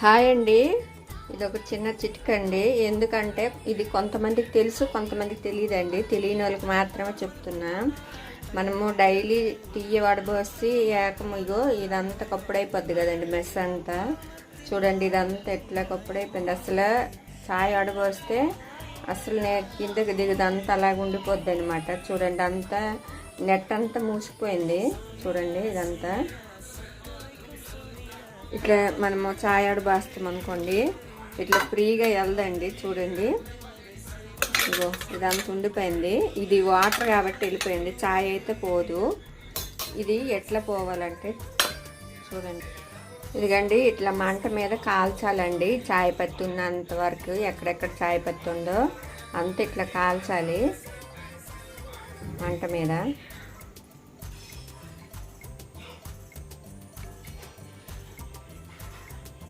Hi అండి. ఇది ఒక చిన్న చిట్కండి. ఎందుకంటే ఇది కొంతమందికి తెలుసు, కొంతమందికి తెలియదండి. తెలియని వాళ్ళకి మాత్రమే చెప్తున్నా. మనము డైలీ టీ వడబోసి ఇగో ఇదంతా కప్పుడైపోద్ది కదండి, మెస్ అంతా. చూడండి ఇదంతా ఎట్లా కప్పుడైపోయింది. అసలు చాయ్ వడబోస్తే అసలు కిందకి దిగుదంతా అలాగ ఉండిపోద్ది అనమాట. చూడండి అంతా నెట్ అంతా మూసిపోయింది. చూడండి ఇదంతా ఇట్లా మనము చాయ్ బాస్తాం అనుకోండి, ఇట్లా ఫ్రీగా వెళ్దండి. చూడండి ఇగో ఇదంతా ఉండిపోయింది. ఇది వాటర్ కాబట్టి వెళ్ళిపోయింది, చాయ్ అయితే పోదు. ఇది ఎట్లా పోవాలంటే చూడండి, ఇదిగండి ఇట్లా మంట మీద కాల్చాలండి. చాయ్ పత్తి ఉన్నంత వరకు, ఎక్కడెక్కడ చాయ్ పత్తి ఉందో అంత ఇట్లా కాల్చాలి మంట మీద.